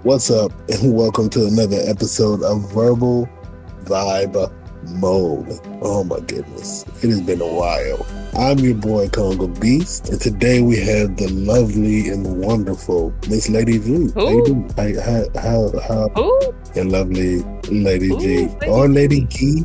What's up, and welcome to another episode of Verbal Vibe Mode. Oh my goodness, it has been a while. I'm your boy Congo Beast, and today we have the lovely and wonderful Miss Lady G. How you Who? doing? How Who? your lovely Lady G, Who? or Lady G,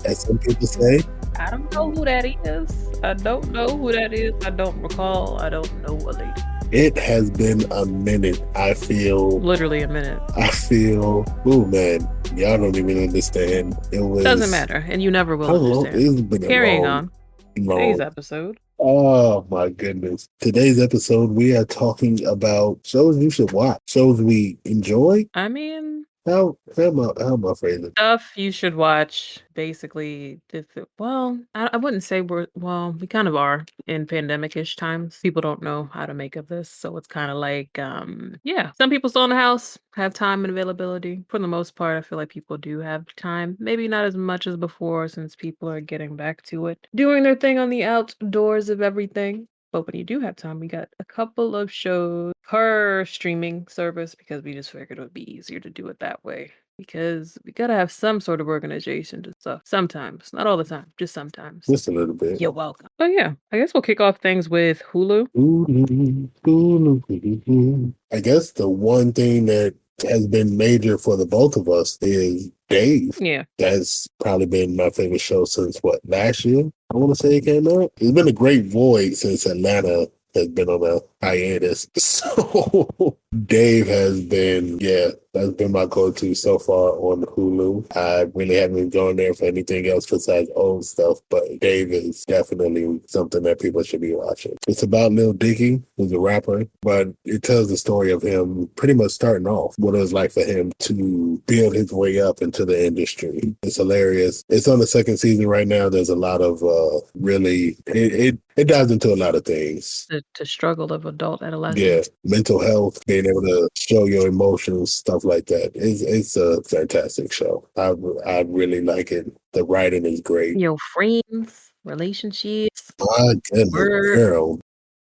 as some people say. I don't know who that is. I don't know who that is. I don't recall. I don't know a lady. It has been a minute. I feel, Literally a minute. oh man, y'all don't even understand. It was Doesn't matter, and you never how will long? understand. It's been a Carrying long, on. Today's long. episode. Oh my goodness. Today's episode, we are talking about shows you should watch, shows we enjoy. I mean, How am I phrasing? stuff you should watch. Basically, well, I wouldn't say we kind of are in pandemic-ish times. People don't know how to make of this, so it's kind of like, yeah, some people still in the house have time and availability. For the most part, I feel like people do have time. Maybe not as much as before, since people are getting back to it, doing their thing on the outdoors of everything. But when you do have time, we got a couple of shows per streaming service because we just figured it would be easier to do it that way. Because we gotta have some sort of organization to stuff. Sometimes, not all the time, just sometimes. Just a little bit. You're welcome. Oh yeah, I guess we'll kick off things with Hulu. I guess the one thing that has been major for the both of us is Dave. Yeah. That's probably been my favorite show since last year? I want to say it came out. It's been a great void since Atlanta has been on a hiatus. So Dave has been, that's been my go-to so far on Hulu. I really haven't gone there for anything else besides old stuff, but Dave is definitely something that people should be watching. It's about Lil Dicky, who's a rapper, but it tells the story of him pretty much starting off, what it was like for him to build his way up into the industry. It's hilarious. It's on the second season right now. There's a lot of it dives into a lot of things. The struggle of adult adolescence. Yeah, mental health, being able to show your emotions, stuff like that. It's a fantastic show. I really like it. The writing is great. Friends, relationships, My goodness, work. girl,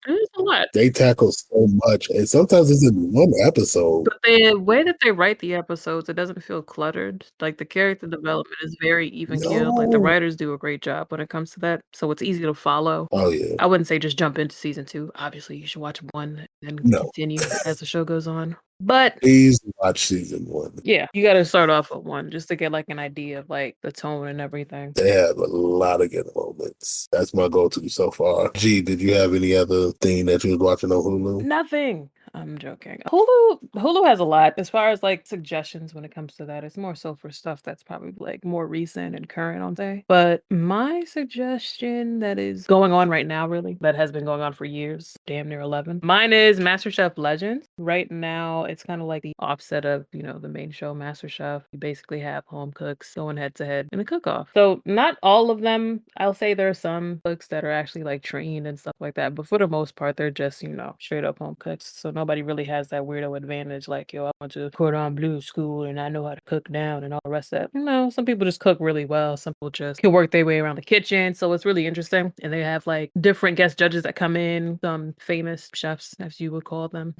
There's a lot. they tackle so much, and sometimes it's in one episode. But the way that they write the episodes, it doesn't feel cluttered. Like, the character development is very even keeled. Like, the No, writers do a great job when it comes to that, so it's easy to follow. oh yeah, I wouldn't say just jump into season 2. Obviously, you should watch 1 and no. continue as the show goes on. But Please watch season one. yeah, you gotta start off with 1 just to get, like, an idea of, like, the tone and everything. They have a lot of good moments. That's my go-to so far. Gee, did you have any other thing that you was watching on Hulu? Nothing. I'm joking. Hulu has a lot as far as, like, suggestions when it comes to that. It's more so for stuff that's probably, like, more recent and current on day. But my suggestion that is going on right now, really, that has been going on for years, damn near 11. Mine is MasterChef Legends. Right now, it's kind of like the offset of, the main show, MasterChef. You basically have home cooks going head to head in a cook-off. So not all of them. I'll say there are some cooks that are actually like trained and stuff like that. But for the most part, they're just, straight up home cooks. So nobody really has that weirdo advantage like, yo, I went to Cordon Bleu school and I know how to cook down and all the rest of that. Some people just cook really well. Some people just can work their way around the kitchen. So it's really interesting. And they have like different guest judges that come in, some famous chefs, as you would call them,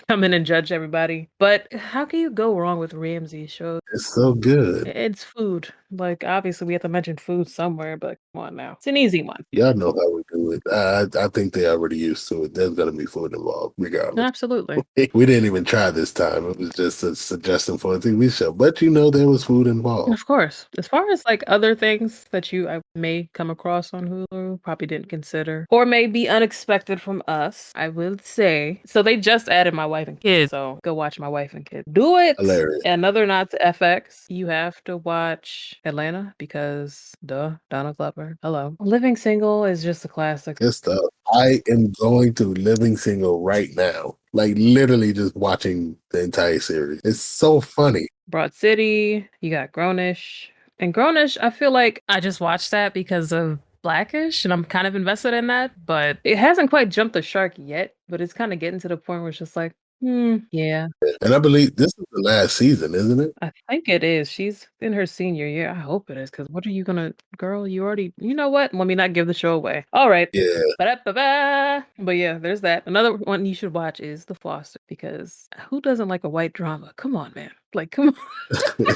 come in and judge everybody. But how can you go wrong with Ramsey shows? It's so good. It's food. Like, obviously, we have to mention food somewhere, but come on now. It's an easy one. Y'all know how we do it. I think they're already used to it. There's gonna be food involved, regardless. Absolutely. We didn't even try this time. It was just a suggestion for a TV show. But there was food involved. Of course. As far as like other things that I may come across on Hulu, probably didn't consider, or may be unexpected from us, I would say. So they just added My Wife and Kids. So go watch My Wife and Kids. Do it. Hilarious. Another nod to FX. You have to watch Atlanta because duh, Donald Glover. Hello. Living Single is just a classic. Good stuff. I am going through Living Single right now. Like literally just watching the entire series. It's so funny. Broad City, you got Grownish. And Grownish, I feel like I just watched that because of Blackish and I'm kind of invested in that, but it hasn't quite jumped the shark yet, but it's kind of getting to the point where it's just like, Yeah, And I believe this is the last season, isn't it? I think it is. She's in her senior year. I hope it is, because what are you gonna girl, you know what? Let me not give the show away. Alright. Yeah. Ba-da-ba-ba. But yeah, there's that. Another one you should watch is The Foster, because who doesn't like a white drama? Come on, man. Like, come on.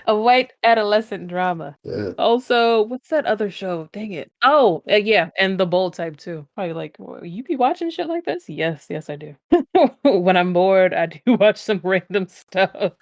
A white adolescent drama. Yeah. Also, what's that other show? Dang it. Oh, yeah, and The Bold Type too. Probably like, "Well, you be watching shit like this?" Yes, yes, I do. When I'm bored, I do watch some random stuff.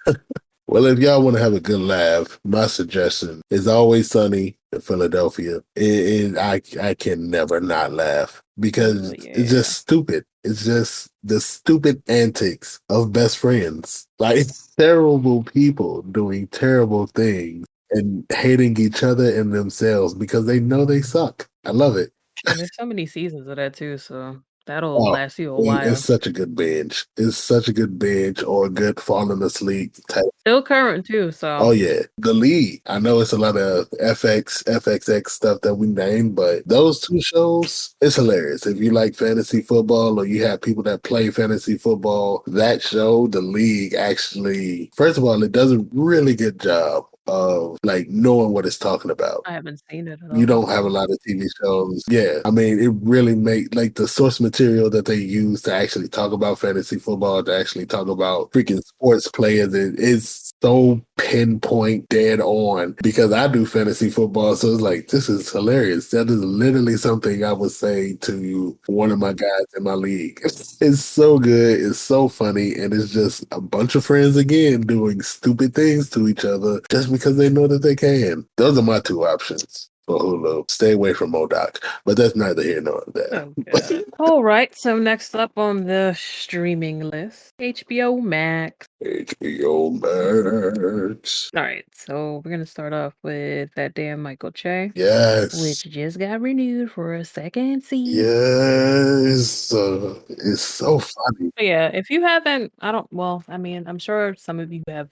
Well, if y'all want to have a good laugh, my suggestion is Always Sunny in Philadelphia. I can never not laugh because Oh, it's yeah. just stupid. It's just the stupid antics of best friends. Like terrible people doing terrible things and hating each other and themselves because they know they suck. I love it. And there's so many seasons of that too, so that'll Oh, last you a it's while. such a good binge. It's such a good binge or a good falling asleep type. Still current too, Oh so yeah, the league. I know it's a lot of FXX stuff that we named, but those two shows, it's hilarious. If you like fantasy football or you have people that play fantasy football, that show, the league, actually, first of all, it does a really good job of like knowing what it's talking about. I haven't seen it at You all, don't have a so lot of TV shows. Yeah. I mean, it really make like the source material that they use to actually talk about fantasy football, to actually talk about freaking sports players. It is so pinpoint dead on because I do fantasy football. So it's like, this is hilarious. That is literally something I would say to one of my guys in my league. It's so good. It's so funny. And it's just a bunch of friends again doing stupid things to each other just because they know that they can. Those are my two options for Hulu. Stay away from Modoc, but that's neither here nor there. oh god. Alright, so next up on the streaming list, HBO Max. HBO Max. Alright, so we're gonna start off with that damn Michael Che, Yes. which just got renewed for a second season. Yes. It's so funny. But yeah, if you haven't, I mean, I'm sure some of you have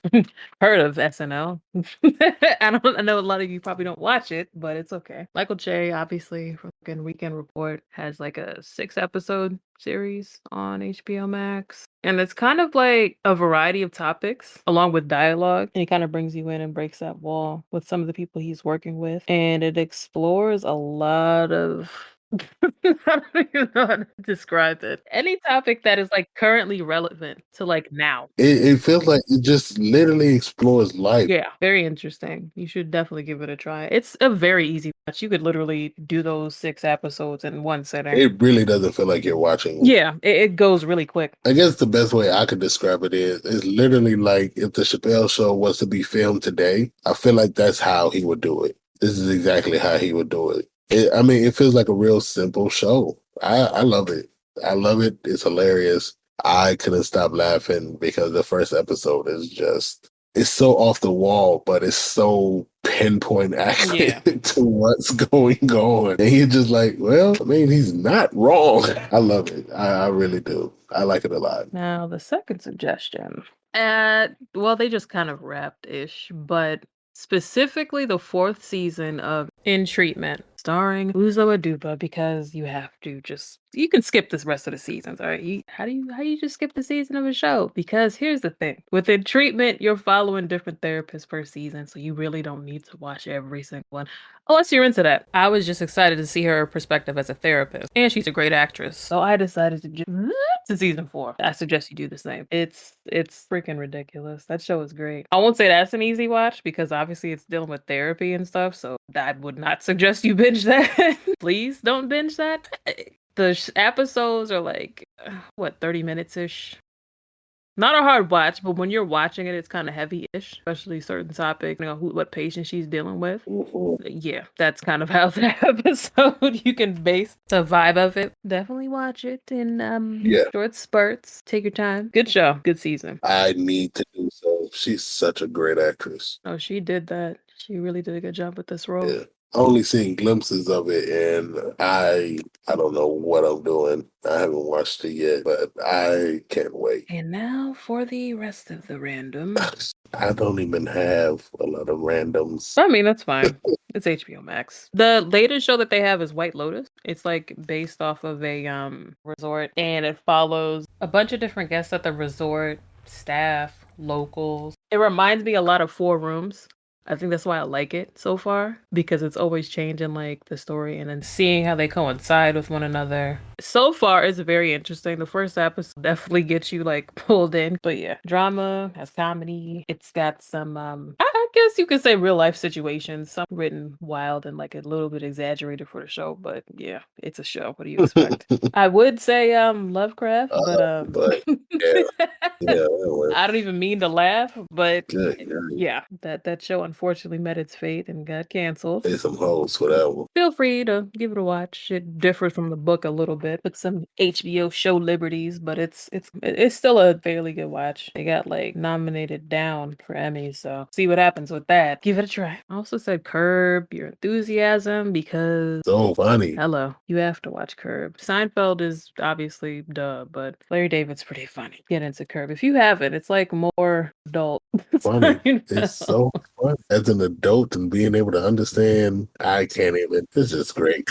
heard of SNL. I know a lot of you probably don't watch it, but it's okay. Michael Che, obviously, from Weekend Report, has like a 6 episode series on HBO Max. And it's kind of like a variety of topics along with dialogue. And he kind of brings you in and breaks that wall with some of the people he's working with. And it explores a lot of I don't even know how to describe it. Any topic that is, like, currently relevant to, like, now. It feels like it just literally explores life. Yeah, very interesting. You should definitely give it a try. It's a very easy watch. You could literally do those 6 episodes in one sitting. It really doesn't feel like you're watching. Yeah, it goes really quick. I guess the best way I could describe it is literally like if the Chappelle show was to be filmed today, I feel like that's how he would do it. This is exactly how he would do it. I mean, it feels like a real simple show. I love it. I love it. It's hilarious. I couldn't stop laughing because the first episode is just, it's so off the wall, but it's so pinpoint Yeah. accurate to what's going on. And he's just like, well, I mean, he's not wrong. I love it. I really do. I like it a lot. Now the second suggestion. Well, they just kind of wrapped-ish, but specifically the 4th season of In Treatment, starring Uzo Aduba, because you have to just you can skip this rest of the seasons, alright? How do you just skip the season of a show? Because here's the thing, within Treatment, you're following different therapists per season, so you really don't need to watch every single one, unless you're into that. I was just excited to see her perspective as a therapist, and she's a great actress, so I decided to just to season 4. I suggest you do the same. It's freaking ridiculous. That show is great. I won't say that's an easy watch because obviously it's dealing with therapy and stuff, so I would not suggest you binge that. Please don't binge that. The episodes are like what 30 minutes ish. Not a hard watch, but when you're watching it, it's kind of heavy-ish, especially certain topic, what patient she's dealing with. Yeah, that's kind of how that episode you can base the vibe of it. Definitely watch it in Yeah, short spurts. Take your time. Good show. Good season. I need to do so. She's such a great actress. Oh, she did that. She really did a good job with this role. Yeah. Only seen glimpses of it, and I don't know what I'm doing. I haven't watched it yet, but I can't wait. And now for the rest of the random. I don't even have a lot of randoms. I mean, that's fine. It's HBO Max. The latest show that they have is White Lotus. It's like based off of a resort, and it follows a bunch of different guests at the resort, staff, locals. It reminds me a lot of Four Rooms. I think that's why I like it so far, because it's always changing like the story and then seeing how they coincide with one another. So far, it's very interesting. The first episode definitely gets you like pulled in. But yeah, drama, has comedy. It's got some I guess you could say real life situations, some written wild and like a little bit exaggerated for the show, but yeah, it's a show. What do you expect? I would say Lovecraft, but But yeah, yeah, anyway, I don't even mean to laugh, but good. Yeah, yeah, that show unfortunately met its fate and got canceled. there's some hoes for that one. Feel free to give it a watch. It differs from the book a little bit, with some HBO show liberties, but it's still a fairly good watch. They got like nominated down for Emmys, so see what happens with that. Give it a try. I also said Curb Your Enthusiasm because So funny. hello, you have to watch Curb. Seinfeld is obviously duh, but Larry David's pretty funny. Get into Curb. If you haven't, it's like more adult. Funny. You know? It's so fun. As an adult and being able to understand, I can't even. It's just great.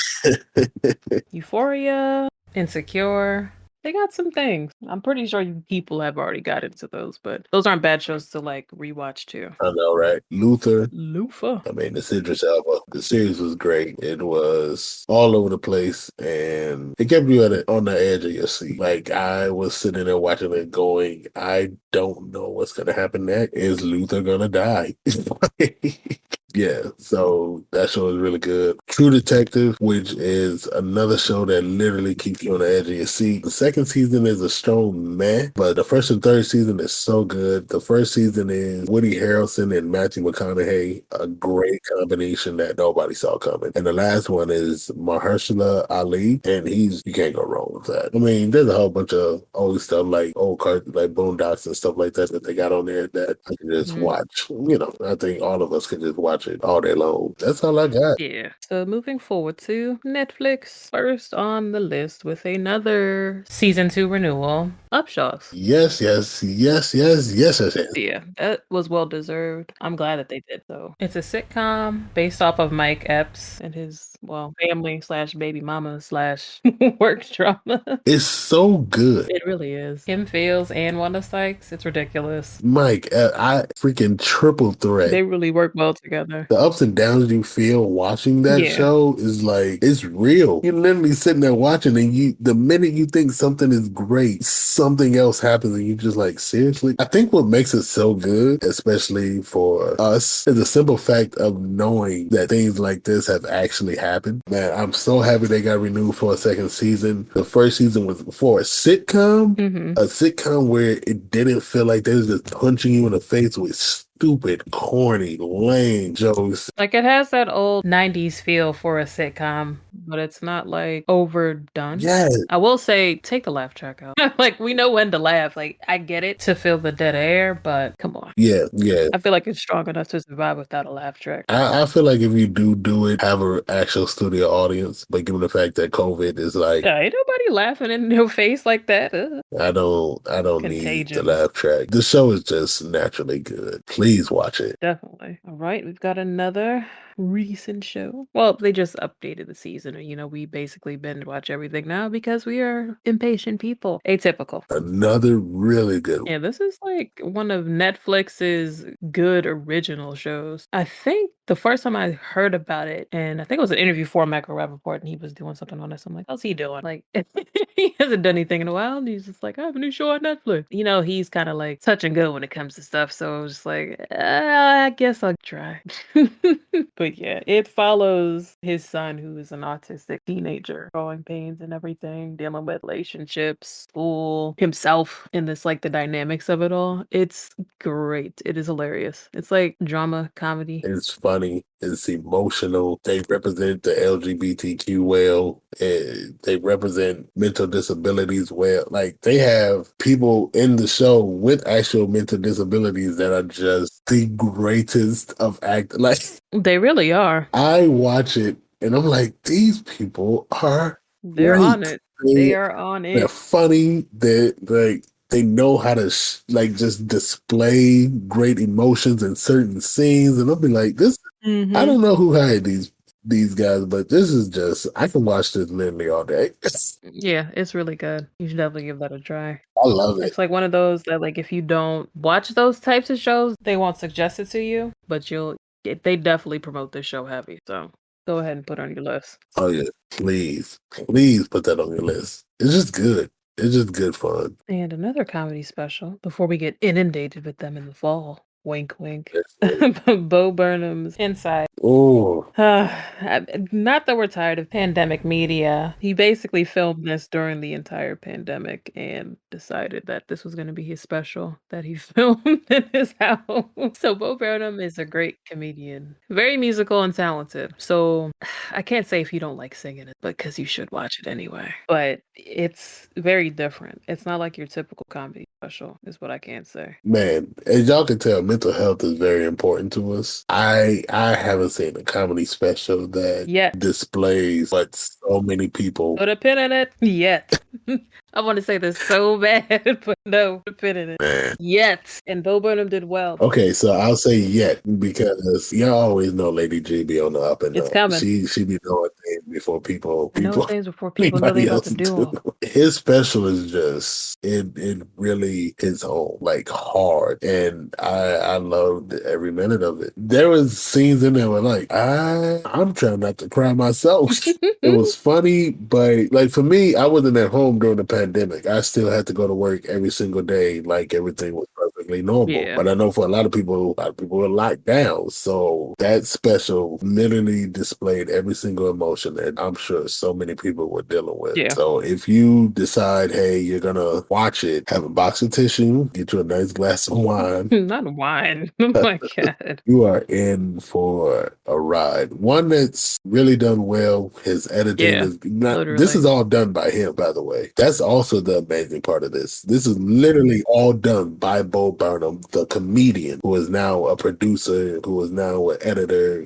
Euphoria, Insecure. They got some things. I'm pretty sure you people have already got into those, but those aren't bad shows to like rewatch too. I know, right? Luther. Lufa. I mean, it's Idris Elba. The series was great. It was all over the place, and it kept you on the edge of your seat. Like, I was sitting there watching it going, I don't know what's going to happen next. Is Luther going to die? Yeah, so that show is really good. True Detective, which is another show that literally keeps you on the edge of your seat. The second season is a strong meh, but the first and third season is so good. The first season is Woody Harrelson and Matthew McConaughey, a great combination that nobody saw coming. And the last one is Mahershala Ali, and you can't go wrong with that. I mean, there's a whole bunch of old stuff like old cards, like Boondocks and stuff like that they got on there that I can just watch. You know, I think all of us can just watch it all day long. That's all I got. Yeah. So moving forward to Netflix, first on the list with another season 2 renewal, Upshaws. Yes, yes, yes, yes, yes, yes, yes. Yeah, that was well deserved. I'm glad that they did so. It's a sitcom based off of Mike Epps and his family slash baby mama slash work drama. It's so good. It really is. Kim Fields and Wanda Sykes. It's ridiculous. Mike, I freaking triple threat. They really work well together. The ups and downs you feel watching that show is like, it's real. You're literally sitting there watching, and the minute you think something is great, something else happens, and you're just like, seriously? I think what makes it so good, especially for us, is the simple fact of knowing that things like this have actually happened. Man, I'm so happy they got renewed for a second season. The first season was for a sitcom where it didn't feel like they was just punching you in the face with stupid, corny, lame jokes. Like, it has that old 90s feel for a sitcom, but it's not like overdone. Yes. I will say, take the laugh track out. Like, we know when to laugh. Like, I get it to fill the dead air, but come on. Yeah. I feel like it's strong enough to survive without a laugh track. I feel like if you do it, have an actual studio audience, but given the fact that COVID is like, Yeah, ain't nobody laughing in your face like that. I don't need Contagion. the laugh track. The show is just naturally good. Please watch it. Definitely. All right, we've got another recent show. Well, they just updated the season. You know, we basically binge watch everything now because we are impatient people. Atypical. Another really good one. Yeah, this is like one of Netflix's good original shows. I think the first time I heard about it, and I think it was an interview for Michael Rappaport, and he was doing something on this. I'm like, how's he doing? Like, he hasn't done anything in a while, and he's just like, I have a new show on Netflix. You know, he's kind of like touch and go when it comes to stuff. So I was just like, I guess I'll try. But yeah, it follows his son, who is an autistic teenager, growing pains and everything, dealing with relationships, school, himself, and this like the dynamics of it all. It's great. It is hilarious. It's like drama, comedy. It's funny. It's emotional. They represent the LGBTQ well. They represent mental disabilities well. Like, they have people in the show with actual mental disabilities that are just the greatest of act. Like, they really are. I watch it and I'm like, these people are They're great. on it. They are on They're it. funny. They're like, they know how to like just display great emotions in certain scenes, and I'll be like, this. I Hmm. don't know who hired these guys, but this is just I can watch this literally all day. Yeah, it's really good. You should definitely give that a try. I love it. It's like one of those that, like, if you don't watch those types of shows, they won't suggest it to you, but they definitely promote this show heavy. So go ahead and put it on your list. Oh yeah, please put that on your list. It's just good. It's just good fun. And another comedy special before we get inundated with them in the fall. Wink, wink. That's it. Bo Burnham's Inside. Oh Not that we're tired of pandemic media. He basically filmed this during the entire pandemic and decided that this was going to be his special that he filmed in his house. So Bo Burnham is a great comedian, very musical and talented. So I can't say if you don't like singing it, but because you should watch it anyway. But it's very different. It's not like your typical comedy special, is what I can say. man, as y'all can tell, mental health is very important to us. I haven't seen a comedy special that Yet. displays what so many people. Put a pin in it. Yet. I want to say this so bad, but no, put a pin in it. Man. Yet. And Bo Burnham did well. Okay, so I'll say yet because y'all always know Lady G be on the up and It's up. coming. She be doing things before people I know things before people know they anybody about else to do 'em. do. His special is just it really hits home like hard, and I loved every minute of it. There was scenes in there where like I'm trying not to cry myself. It was funny, but like for me, I wasn't at home during the pandemic. I still had to go to work every single day, like everything was perfectly normal. Yeah. But I know for a lot of people were locked down. So that special literally displayed every single emotion that I'm sure so many people were dealing with. Yeah. So if you decide, hey, you're gonna watch it, have a box of tissue, get you a nice glass of wine. Not wine. Oh my God. You are in for a ride. One that's really done well. His editing Yeah, is not. This literally. is all done by him, by the way. That's also the amazing part of this. This is literally all done by Bo Burnham, the comedian, who is now a producer, who is now an editor,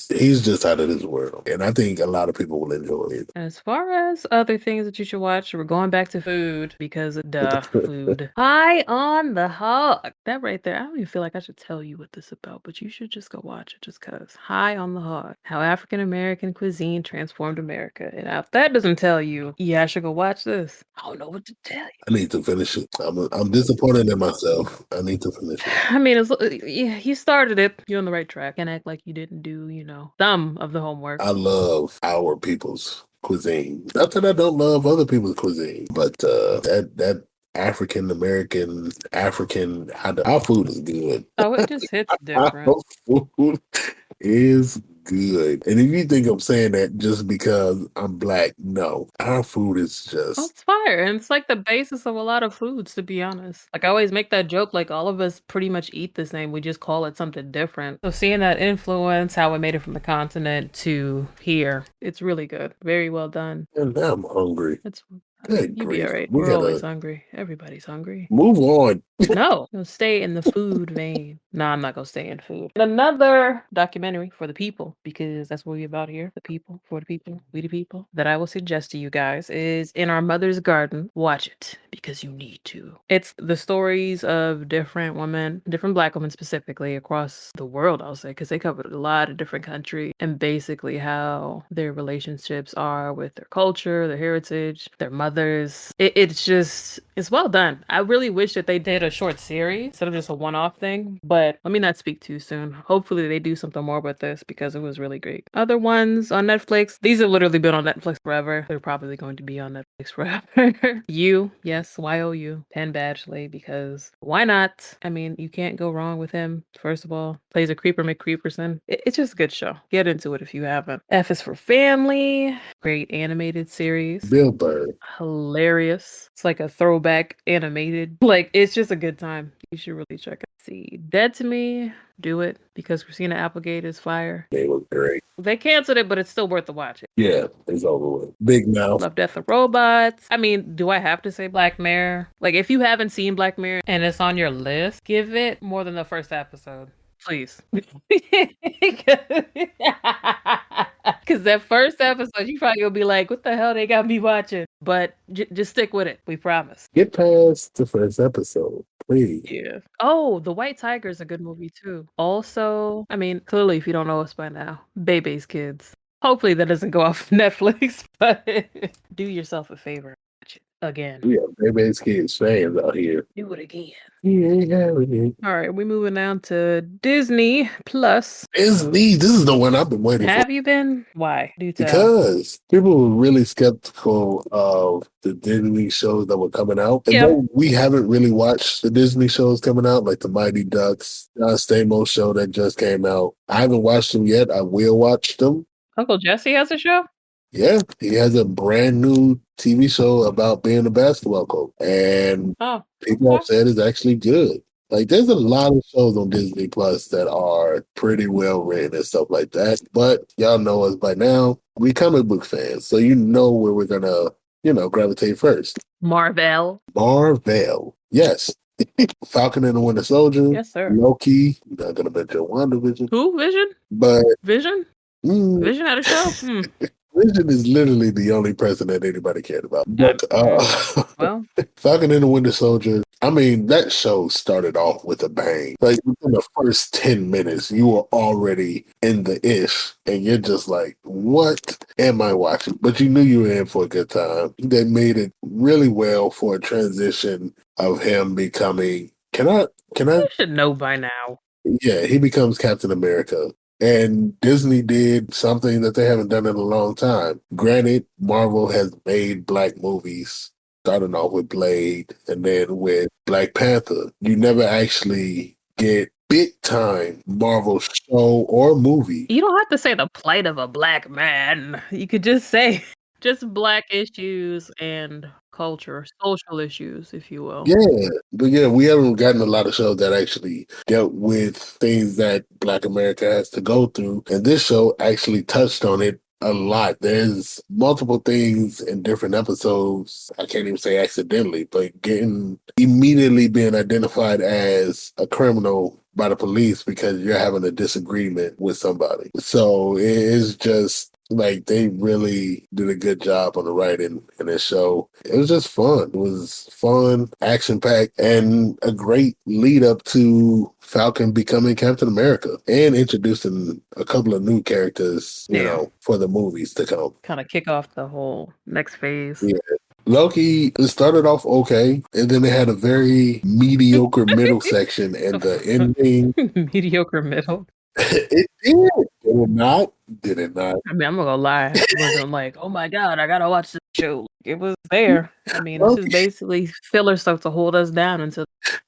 he's just out of this world. And I think a lot of people will enjoy it. As far as other things that you should watch, we're going back to food because duh, food. High on the Hog. That right there, I don't even feel like I should tell you what this is about, but you should just go watch it just cause. High on the Hog. How African American cuisine transformed America. And if that doesn't tell you, yeah, I should go watch this. I don't know what to tell you. I need to finish it. I'm disappointed in myself. I need to finish it. I mean, yeah, you started it. You're on the right track. And act like you didn't do, some of the homework. I love our people's cuisine. Not that I don't love other people's cuisine, but that African American our food is good. Oh, it just hits Our different. food is good. And if you think I'm saying that just because I'm black, no. Our food is Oh, just it's fire, and it's like the basis of a lot of foods, to be honest. Like, I always make that joke, like, all of us pretty much eat the same, we just call it something different. So seeing that influence, how it made it from the continent to here, it's really good. Very well done. and now I'm hungry. It's Good you'll be grief. alright. We We're always gotta hungry. Everybody's hungry. move on. No, you'll stay in the food vein. No, I'm not gonna stay in food. And another documentary for the people, because that's what we about here. The people, for the people, we the people. That I will suggest to you guys is In Our Mother's Garden. Watch it because you need to. It's the stories of different women, different black women specifically across the world, I'll say, because they covered a lot of different countries and basically how their relationships are with their culture, their heritage, their mothers. It's well done. I really wish that they did a short series instead of just a one-off thing, but let me not speak too soon. Hopefully they do something more with this because it was really great. Other ones on Netflix, these have literally been on Netflix forever. They're probably going to be on Netflix forever. Yes, YOU, Penn Badgley, because why not? I mean, you can't go wrong with him. First of all, plays a creeper McCreeperson. It's just a good show. Get into it if you haven't. F is for Family, great animated series. Bill Burr. Hilarious. It's like a throwback animated. Like, it's just a good time. You should really check it. See, Dead to Me, do it because Christina Applegate is fire. They look great. They canceled it, but it's still worth the watch. Yeah, it's over with. Big Mouth. Love, Death, and Robots. I mean, do I have to say Black Mirror? Like, if you haven't seen Black Mirror and it's on your list, give it more than the first episode. Please. Because that first episode, you probably gonna be like, "What the hell they got me watching?" But just stick with it. We promise. Get past the first episode, please. Yeah. Oh, The White Tiger is a good movie too. Also, I mean, clearly, if you don't know us by now, Bebe's Kids. Hopefully, that doesn't go off Netflix, but do yourself a favor. Watch it again. We have Baby's Kids fans out here. Do it again. Yeah, All right, we moving down to Disney Plus. Disney. This is the one I've been waiting for. Have you been? Why? Do tell. Because people were really skeptical of the Disney shows that were coming out. And Yeah. though we haven't really watched the Disney shows coming out, like the Mighty Ducks, John Stamos show that just came out. I haven't watched them yet. I will watch them. Uncle Jesse has a show? Yeah, he has a brand new TV show about being a basketball coach. And Oh, people have said it's actually good. Like, there's a lot of shows on Disney Plus that are pretty well written and stuff like that. But y'all know us by now. We comic book fans, so you know where we're gonna, gravitate first. Marvel. Marvel, yes. Falcon and the Winter Soldier. Yes, sir. Loki. Not gonna mention WandaVision, Who? Vision? but Vision? Vision had a show? Vision is literally the only person that anybody cared about. But Well, Falcon and the Winter Soldier, I mean, that show started off with a bang. Like, within the first 10 minutes, you were already in the ish, and you're just like, what am I watching? But you knew you were in for a good time. They made it really well for a transition of him becoming, you should know by now. yeah, he becomes Captain America. And Disney did something that they haven't done in a long time. Granted, Marvel has made black movies, starting off with Blade and then with Black Panther. You never actually get big time Marvel show or movie. You don't have to say the plight of a black man. You could just say just black issues and culture, social issues, if you will. Yeah, but yeah, we haven't gotten a lot of shows that actually dealt with things that Black America has to go through. And this show actually touched on it a lot. There's multiple things in different episodes. I can't even say accidentally, but immediately being identified as a criminal by the police because you're having a disagreement with somebody. So it is just like they really did a good job on the writing in this show. It was just fun. It was fun, action packed, and a great lead up to Falcon becoming Captain America and introducing a couple of new characters, for the movies to come. Kind of kick off the whole next phase. Yeah. Loki, it started off okay, and then it had a very mediocre middle section, and the ending. Mediocre middle. It did. Did it not? Did it not? I mean, I'm not gonna lie. It wasn't like, oh my god, I gotta watch this show. It was there. I mean, this is basically filler stuff to hold us down until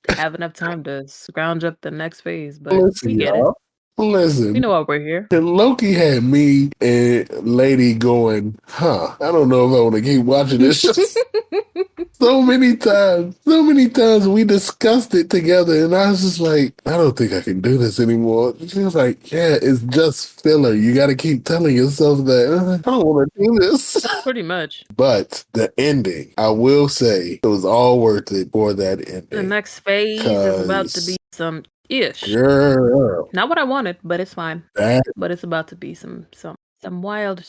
we have enough time to scrounge up the next phase. But we get it. Listen, we know why we're here. And Loki had me and Lady going, I don't know if I want to keep watching this show. So many times we discussed it together, and I was just like, I don't think I can do this anymore. She was like, yeah, it's just filler. You got to keep telling yourself that I don't want to do this. Pretty much. But the ending, I will say, it was all worth it for that ending. The next phase is about to be some ish. Girl. Not what I wanted, but it's fine. But it's about to be some wild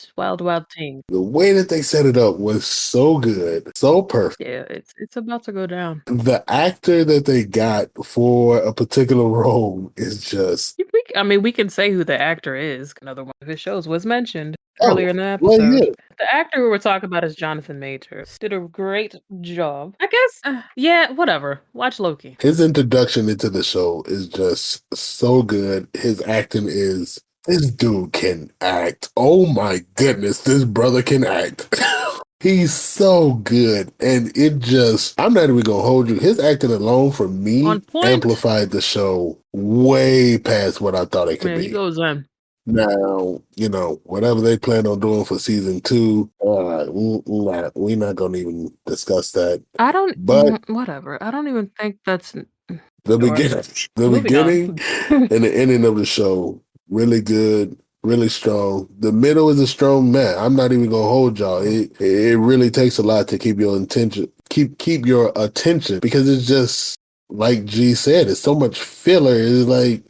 thing. The way that they set it up was so good, so perfect. Yeah, it's about to go down. The actor that they got for a particular role is just. We can say who the actor is. Another one of his shows was mentioned earlier in the episode. Well, yeah. The actor who we're talking about is Jonathan Majors. Did a great job. I guess, yeah, whatever. Watch Loki. His introduction into the show is just so good. His acting is. This dude can act. Oh my goodness, this brother can act. He's so good. And I'm not even going to hold you. His acting alone for me amplified the show way past what I thought it could be. He goes in. Now, whatever they plan on doing for season 2, we're not going to even discuss that. Whatever. I don't even think that's the beginning and the ending of the show. Really good, really strong. The middle is a strong match. I'm not even gonna hold y'all. It really takes a lot to keep your attention, keep your attention, because it's just like G said. It's so much filler. It's like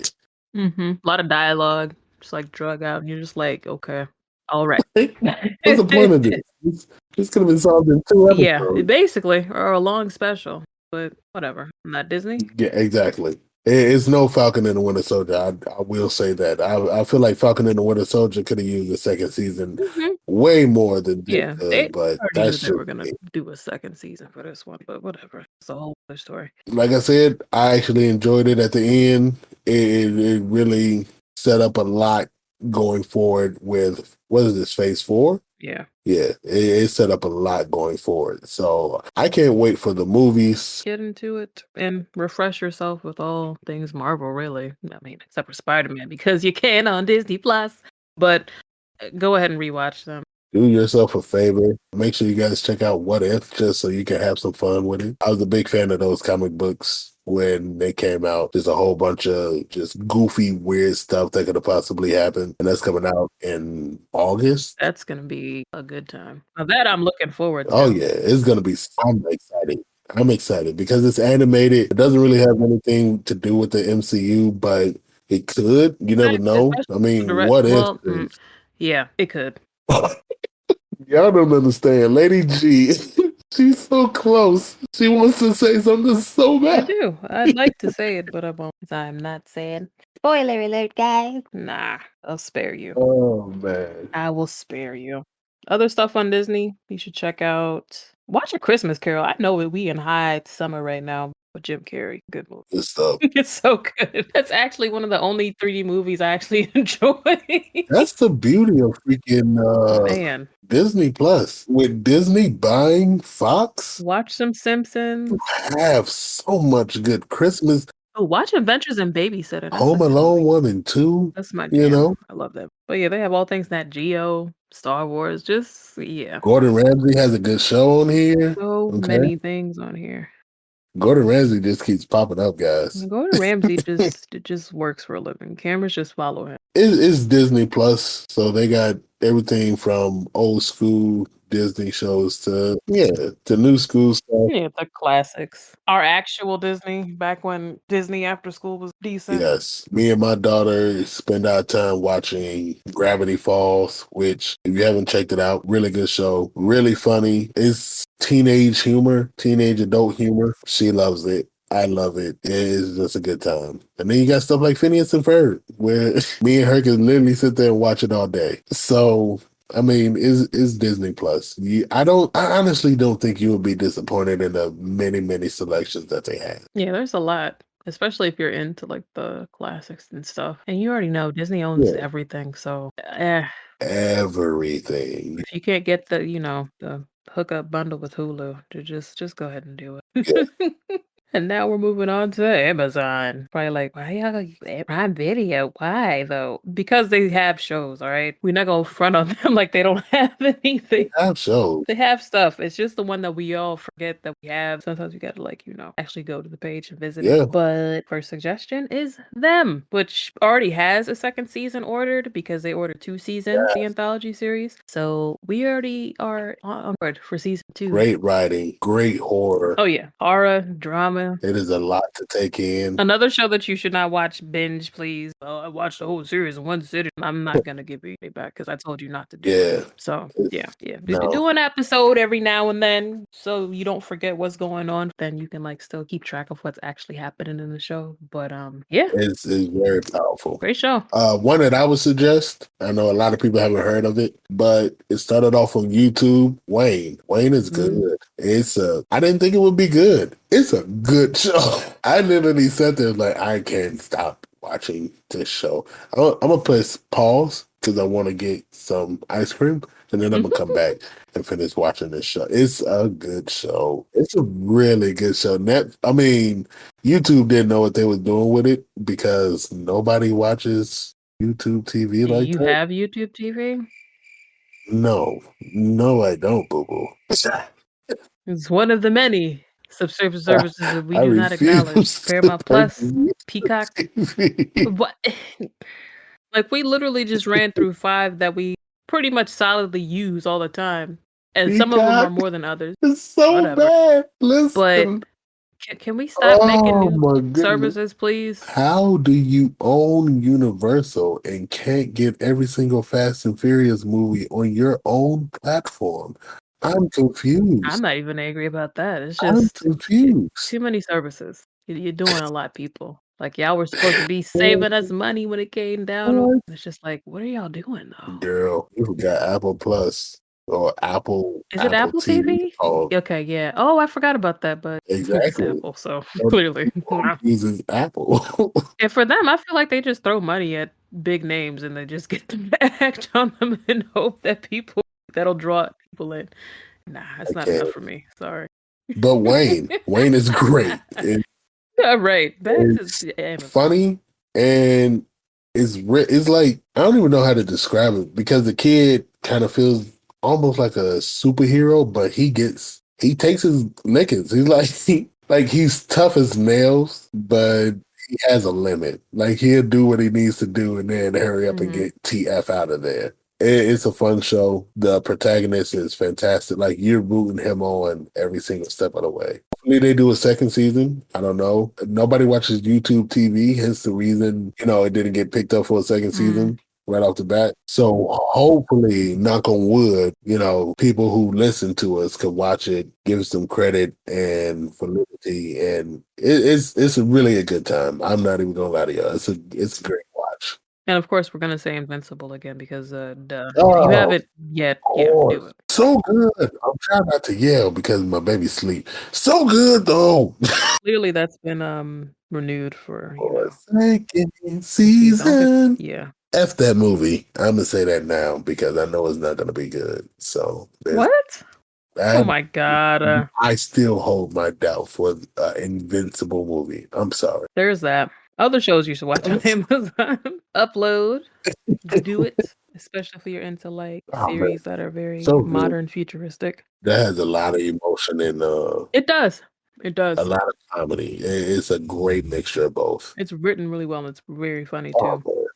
a lot of dialogue, just like drug out, and you're just like, okay, All right. What's the point of this? This could have been solved in 2 Yeah, episodes. basically, or a long special, but whatever. Not Disney. Yeah, exactly. It's no Falcon and the Winter Soldier. I will say that. I feel like Falcon and the Winter Soldier could have used a second season Mhm. way more than this Yeah, could, they but already knew that's they just were gonna me. do a second season for this one, but whatever. It's a whole other story. Like I said, I actually enjoyed it at the end. It really set up a lot going forward with what is this, phase 4? Yeah. Yeah, it set up a lot going forward. So I can't wait for the movies. Get into it and refresh yourself with all things Marvel, really. I mean, except for Spider-Man, because you can on Disney Plus. But go ahead and rewatch them. Do yourself a favor. Make sure you guys check out What If, just so you can have some fun with it. I was a big fan of those comic books when they came out. There's a whole bunch of just goofy, weird stuff that could have possibly happened. And that's coming out in August. That's gonna be a good time. Now that I'm looking forward Oh, to. yeah. It's going to be, I'm excited. I'm excited because it's animated. It doesn't really have anything to do with the MCU, but it could. You never know. I mean, what if? Well, yeah, it could. Y'all don't understand. Lady G, she's so close. She wants to say something so I bad. do. I'd like to say it, but I won't. 'Cause I'm not saying. Spoiler alert, guys. Nah, I'll spare you. Oh, man. I will spare you. Other stuff on Disney you should check out. Watch A Christmas Carol. I know we in high summer right now with Jim Carrey. Good movie. Good stuff. It's so good. That's actually one of the only 3D movies I actually enjoy. That's the beauty of freaking Man, Disney Plus. With Disney buying Fox, watch some Simpsons. you have so much good Christmas. Oh, watch Adventures in Babysitter. That's a Home good Alone movie. 1 and 2, That's my you jam. know. I love that. But yeah, they have all things Nat Geo, Star Wars, just yeah. Gordon Ramsay has a good show on here. So Okay. many things on here. Gordon Ramsay just keeps popping up, guys. Gordon Ramsay just works for a living. Cameras just follow him. It's Disney Plus, so they got everything from old school Disney shows to new school stuff. Yeah, the classics. Our actual Disney back when Disney After School was decent. Yes, me and my daughter spend our time watching Gravity Falls, which if you haven't checked it out, really good show, really funny. It's teenage humor, teenage adult humor. She loves it. I love it. It is just a good time. And then you got stuff like Phineas and Ferb, where me and her can literally sit there and watch it all day. So, I mean, is Disney Plus. I honestly don't think you would be disappointed in the many selections that they have. Yeah, there's a lot, especially if you're into like the classics and stuff. And you already know Disney owns Yeah. everything, so Everything. if you can't get the, the hookup bundle with Hulu, to just go ahead and do it. And now we're moving on to Amazon. Probably like, why y'all Prime Video? Why though? Because they have shows, all right? We're not gonna front on them like they don't have anything. They have shows. They have stuff. It's just the one that we all forget that we have. Sometimes we gotta actually go to the page and visit Yeah. it. But first suggestion is Them, which already has a second season ordered because they ordered 2 seasons, the anthology series. So we already are on board for season 2. Great writing, great horror. Oh yeah, horror, drama. It is a lot to take in. Another show that you should not watch, binge, please. Oh, I watched the whole series in one sitting. I'm not gonna give you it back because I told you not to do it. So yeah. No. Do an episode every now and then so you don't forget what's going on. Then you can still keep track of what's actually happening in the show. But yeah, it's very powerful. Great show. One that I would suggest. I know a lot of people haven't heard of it, but it started off on YouTube. Wayne is good. I didn't think it would be good. It's a good show. I literally sat there like, I can't stop watching this show. I'm gonna press pause because I want to get some ice cream, and then I'm gonna come back and finish watching this show. It's a good show. It's a really good show. YouTube didn't know what they was doing with it because nobody watches YouTube TV like that. You have YouTube TV? No, I don't, boo boo. It's one of the many subscription services that we do not acknowledge. Paramount Plus, Peacock. What? We literally just ran through 5 that we pretty much solidly use all the time. And some of them are more than others. It's so bad. Listen. But Can we stop making Oh new my goodness. services, please? How do you own Universal and can't get every single Fast and Furious movie on your own platform? I'm I'm confused. not even angry about that. It's I'm just confused. too many services. You're doing a lot, people. Like y'all were supposed to be Oh, saving us money when it came down. what? It's just like, what are y'all doing though? Girl, you forgot Apple Plus or Is it Apple Apple TV. TV? Oh, Okay, yeah. Oh, I forgot about that, but it's exactly. Apple, so Everybody clearly. Wow. uses Apple. And for them, I feel like they just throw money at big names and they just get them to act on them and hope that that'll draw people in. Nah, it's not enough Okay. for me. Sorry. But Wayne is great. Yeah, right. Back to It's Amazon. funny and it's like I don't even know how to describe it because the kid kind of feels almost like a superhero, but he takes his lickings. He's like like he's tough as nails, but he has a limit. Like he'll do what he needs to do and then hurry up and Mhm. get TF out of there. It's a fun show. The protagonist is fantastic. Like you're rooting him on every single step of the way. Hopefully they do a second season. I don't know. Nobody watches YouTube TV, hence the reason, it didn't get picked up for a second Mm. season right off the bat. So hopefully, knock on wood, people who listen to us can watch it, give us some credit and validity, and it's really a good time. I'm not even gonna lie to you. It's a great watch. And of course, we're gonna say Invincible again because, duh. If you Oh, haven't yet, of yeah, do course. it. So good. I'm trying not to yell because my baby's asleep. So good though. Clearly, that's been renewed for For a second season. I don't think, season. yeah. F that movie. I'm gonna say that now because I know it's not gonna be good. So What? Oh I my god. I still hold my doubt for Invincible movie. I'm sorry. There's that. Other shows you should watch on Amazon. Upload. Do it, especially if you're into like Oh man, series that are very so good. modern, futuristic. That has a lot of emotion and It does. It a does. lot of comedy. It's a great mixture of both. It's written really well and it's very funny Oh too. man,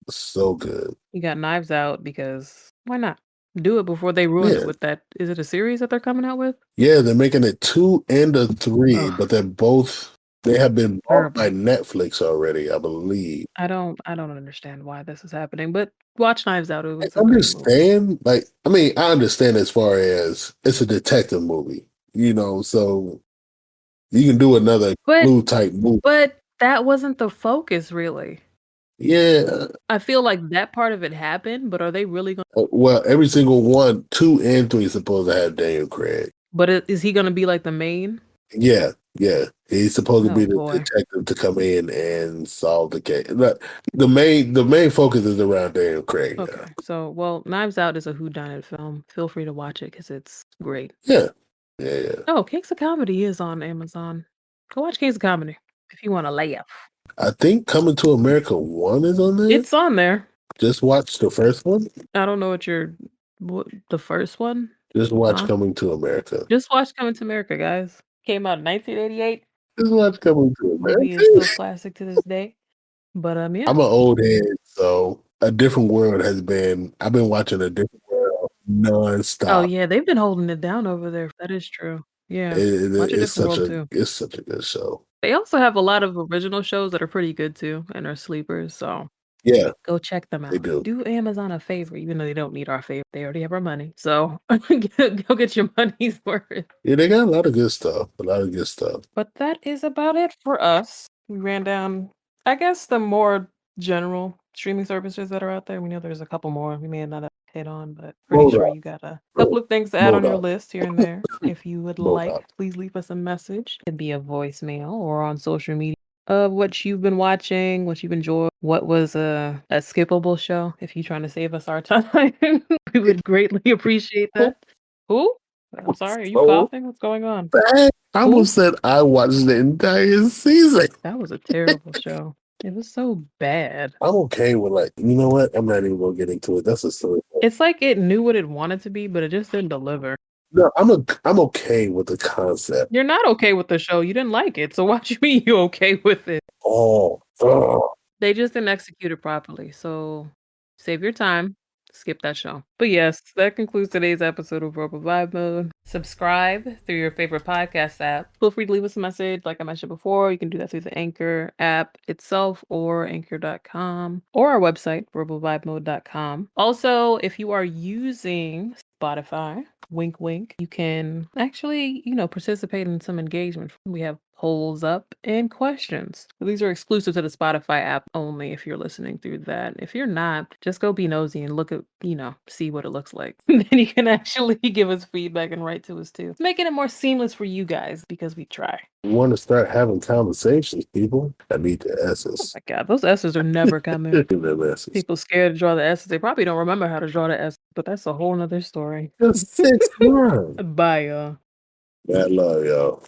so good. You got Knives Out because why not? Do it before they ruin it Yeah. with that. Is it a series that they're coming out with? Yeah, they're making it 2 and a 3, Ugh, but they have been bought by terrible. Netflix already, I believe. I don't understand why this is happening, but watch Knives Out. It I was a great movie. understand, I understand as far as it's a detective movie, so you can do another But Clue type movie. but that wasn't the focus really. Yeah, I feel like that part of it happened, but are they really going well, every single one, 2 and 3 is supposed to have Daniel Craig. but is he going to be like the main? Yeah, yeah. He's supposed to Oh be the boy. detective to come in and solve the case. But the main focus is around Daniel Craig. Okay. So, well, Knives Out is a whodunit film. Feel free to watch it because it's great. Yeah, yeah, yeah. Oh, Kings of Comedy is on Amazon. Go watch Kings of Comedy if you want to laugh. I think Coming to America 1 is on there. It's on there. Just watch the first one. I don't know the first one. Just watch Huh? Coming to America. Just watch Coming to America, guys. Came out in 1988. Just watch Coming to Movie is still America. classic to this day. But yeah. I'm an old head, so A Different World I've been watching A Different World Oh nonstop. yeah, they've been holding it down over there. That is true. Yeah. Watch A It's Different such World a too. it's such a good show. They also have a lot of original shows that are pretty good too and are sleepers. So Yeah, go check them they out. do. Do Amazon a favor, even though they don't need our favor. They already have our money. So go get your money's worth. Yeah, they got a lot of good stuff. A lot of good stuff. But that is about it for us. We ran down, I guess, the more general streaming services that are out there. We know there's a couple more we may not have hit on, but pretty Hold sure up. you got a couple Hold of things to add on hold your up. list here and there. If you would Hold like, up. please leave us a message. It could be a voicemail or on social media of what you've been watching, what you've enjoyed, what was a skippable show. If you're trying to save us our time, we would greatly appreciate that. Who? I'm sorry, are you So coughing? What's going on? bad. I Who? almost said I watched the entire season. That was a terrible show. It was so bad. I'm okay with you know what? I'm not even gonna get into it. That's a story. It's like it knew what it wanted to be, but it just didn't deliver. No, I'm okay with the concept. You're not okay with the show. You didn't like it. So what you mean you okay with it? Oh, ugh. They just didn't execute it properly. So save your time. Skip that show. But yes, that concludes today's episode of Verbal Vibe Mode. Subscribe through your favorite podcast app. Feel free to leave us a message. Like I mentioned before, you can do that through the Anchor app itself or anchor.com or our website, verbalvibemode.com. Also, if you are using Spotify, wink wink, you can actually, participate in some engagement. We have polls up and questions. These are exclusive to the Spotify app only if you're listening through that. If you're not, just go be nosy and look at, see what it looks like. Then you can actually give us feedback and write to us too. It's making it more seamless for you guys because we try. We want to start having conversations, people. I need the Oh S's. my God, those S's are never coming. Them S's. People scared to draw the S's. They probably don't remember how to draw the S's, but that's a whole nother story. Just 6 months. Bye, y'all. Bad love, y'all.